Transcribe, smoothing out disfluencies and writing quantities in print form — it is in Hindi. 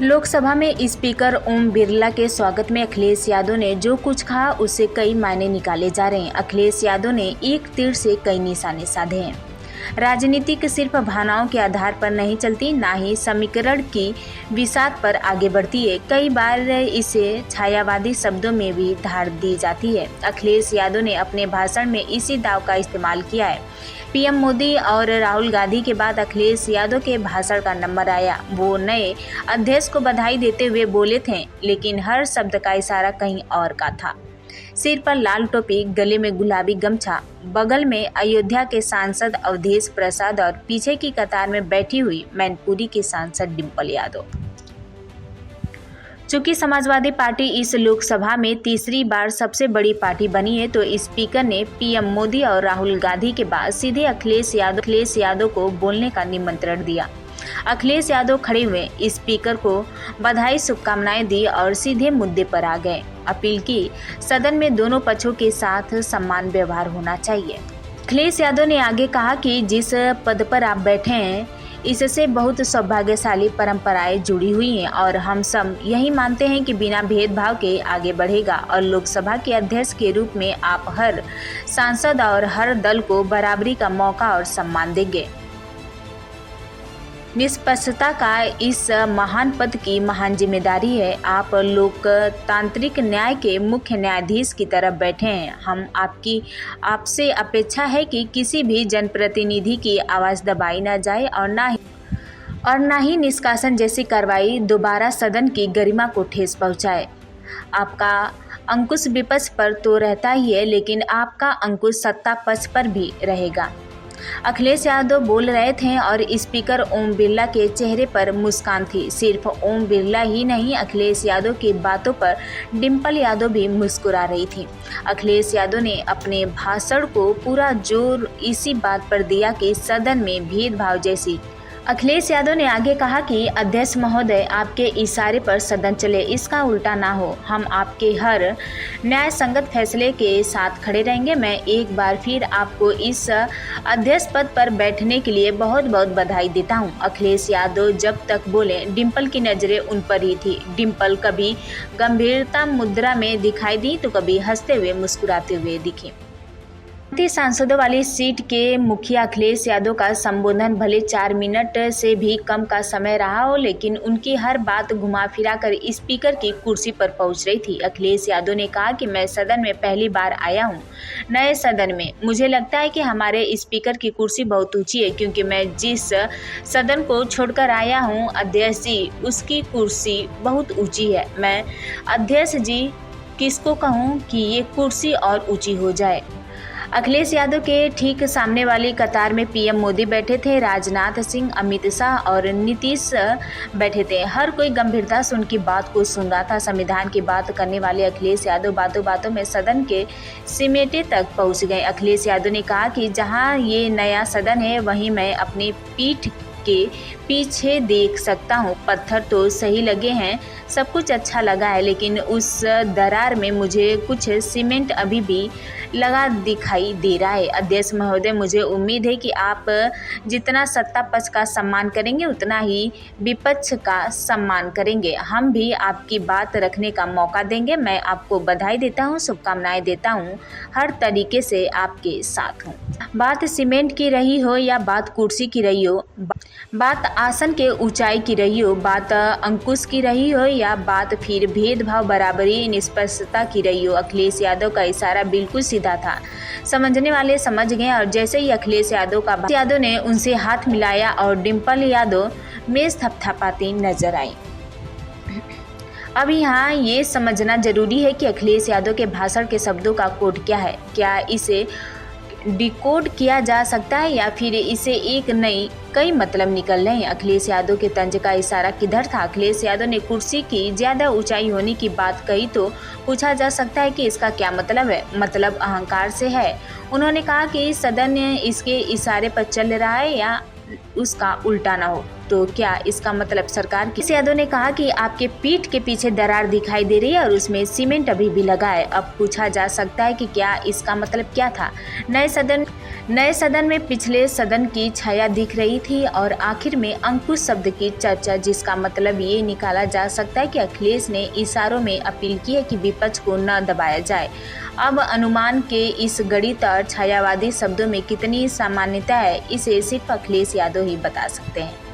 लोकसभा में स्पीकर ओम बिरला के स्वागत में अखिलेश यादव ने जो कुछ कहा उससे कई मायने निकाले जा रहे हैं। अखिलेश यादव ने एक तीर से कई निशाने साधे हैं। राजनीति सिर्फ भावनाओं के आधार पर नहीं चलती, ना ही समीकरण की विसात पर आगे बढ़ती है। कई बार इसे छायावादी शब्दों में भी धार दी जाती है। अखिलेश यादव ने अपने भाषण में इसी दाव का इस्तेमाल किया है। पीएम मोदी और राहुल गांधी के बाद अखिलेश यादव के भाषण का नंबर आया। वो नए अध्यक्ष को बधाई देते हुए बोले थे, लेकिन हर शब्द का इशारा कहीं और का था। सिर पर लाल टोपी, गले में गुलाबी गमछा, बगल में अयोध्या के सांसद अवधेश प्रसाद और पीछे की कतार में बैठी हुई मैनपुरी की सांसद डिंपल यादव। चूंकि समाजवादी पार्टी इस लोकसभा में तीसरी बार सबसे बड़ी पार्टी बनी है, तो स्पीकर ने पीएम मोदी और राहुल गांधी के बाद सीधे अखिलेश यादव को बोलने का निमंत्रण दिया। अखिलेश यादव खड़े हुए, स्पीकर को बधाई शुभकामनाएं दी और सीधे मुद्दे पर आ गए। अपील की, सदन में दोनों पक्षों के साथ समान व्यवहार होना चाहिए। अखिलेश यादव ने आगे कहा कि जिस पद पर आप बैठे हैं, इससे बहुत सौभाग्यशाली परंपराएं जुड़ी हुई हैं और हम सब यही मानते हैं कि बिना भेदभाव के आगे बढ़ेगा और लोकसभा के अध्यक्ष के रूप में आप हर सांसद और हर दल को बराबरी का मौका और सम्मान देंगे। निष्पक्षता का इस महान पद की महान जिम्मेदारी है। आप लोकतांत्रिक न्याय के मुख्य न्यायाधीश की तरफ बैठे हैं। आपसे अपेक्षा है कि किसी भी जनप्रतिनिधि की आवाज़ दबाई न जाए और ना ही निष्कासन जैसी कार्रवाई दोबारा सदन की गरिमा को ठेस पहुंचाए। आपका अंकुश विपक्ष पर तो रहता ही है, लेकिन आपका अंकुश सत्ता पक्ष पर भी रहेगा। अखिलेश यादव बोल रहे थे और स्पीकर ओम बिरला के चेहरे पर मुस्कान थी। सिर्फ ओम बिरला ही नहीं, अखिलेश यादव की बातों पर डिंपल यादव भी मुस्कुरा रही थी। अखिलेश यादव ने अपने भाषण को पूरा जोर इसी बात पर दिया कि सदन में भेदभाव जैसी। अखिलेश यादव ने आगे कहा कि अध्यक्ष महोदय, आपके इशारे पर सदन चले, इसका उल्टा ना हो। हम आपके हर न्याय संगत फैसले के साथ खड़े रहेंगे। मैं एक बार फिर आपको इस अध्यक्ष पद पर बैठने के लिए बहुत बहुत बधाई देता हूं। अखिलेश यादव जब तक बोले, डिंपल की नज़रें उन पर ही थी। डिंपल कभी गंभीरता मुद्रा में दिखाई दी तो कभी हंसते हुए मुस्कुराते हुए दिखी। सांसदों वाली सीट के मुखिया अखिलेश यादव का संबोधन भले 4 मिनट से भी कम का समय रहा हो, लेकिन उनकी हर बात घुमा फिरा कर स्पीकर की कुर्सी पर पहुंच रही थी। अखिलेश यादव ने कहा कि मैं सदन में पहली बार आया हूं, नए सदन में। मुझे लगता है कि हमारे स्पीकर की कुर्सी बहुत ऊंची है, क्योंकि मैं जिस सदन को छोड़कर आया हूं, अध्यक्ष जी, उसकी कुर्सी बहुत ऊँची है। मैं अध्यक्ष जी किसको कहूँ कि ये कुर्सी और ऊँची हो जाए। अखिलेश यादव के ठीक सामने वाली कतार में पीएम मोदी बैठे थे, राजनाथ सिंह, अमित शाह और नीतीश बैठे थे। हर कोई गंभीरता से उनकी बात को सुन रहा था। संविधान की बात करने वाले अखिलेश यादव बातों बातों में सदन के सिमेटे तक पहुंच गए। अखिलेश यादव ने कहा कि जहां ये नया सदन है, वहीं मैं अपनी पीठ के पीछे देख सकता हूँ। पत्थर तो सही लगे हैं, सब कुछ अच्छा लगा है, लेकिन उस दरार में मुझे कुछ सीमेंट अभी भी लगा दिखाई दे रहा है। अध्यक्ष महोदय, मुझे उम्मीद है कि आप जितना सत्ता पक्ष का सम्मान करेंगे, उतना ही विपक्ष का सम्मान करेंगे। हम भी आपकी बात रखने का मौका देंगे। मैं आपको बधाई देता हूँ, शुभकामनाएं देता हूँ, हर तरीके से आपके साथ हूँ। बात सीमेंट की रही हो या बात कुर्सी की रही हो, बात आसन के ऊंचाई की रही हो, बात अंकुश की रही हो या बात फिर भेदभाव, बराबरी, निष्पक्षता की रही हो, अखिलेश यादव का इशारा बिल्कुल सीधा था। समझने वाले समझ गए और जैसे ही अखिलेश यादव ने उनसे हाथ मिलाया और डिंपल यादव मेज थपथपाती नजर आई। अब यहाँ ये समझना जरूरी है कि अखिलेश यादव के भाषण के शब्दों का कोड क्या है। क्या इसे डिकोड किया जा सकता है या फिर इसे एक नई कई मतलब निकल रहे हैं। अखिलेश यादव के तंज का इशारा किधर था। अखिलेश यादव ने कुर्सी की ज़्यादा ऊंचाई होने की बात कही तो पूछा जा सकता है कि इसका क्या मतलब है। मतलब अहंकार से है। उन्होंने कहा कि सदन इसके इशारे पर चल रहा है या उसका उल्टा ना हो। तो क्या इसका मतलब सरकार की? यादव ने कहा कि आपके पीठ के पीछे दरार दिखाई दे रही है और उसमें सीमेंट अभी भी लगा है। अब पूछा जा सकता है कि क्या इसका मतलब क्या था। नए सदन में पिछले सदन की छाया दिख रही थी और आखिर में अंकुश शब्द की चर्चा, जिसका मतलब ये निकाला जा सकता है कि अखिलेश ने इशारों में अपील की है कि विपक्ष को न दबाया जाए। अब अनुमान के इस गणित और छायावादी शब्दों में कितनी सामान्यता है, इसे सिर्फ अखिलेश यादव ही बता सकते हैं।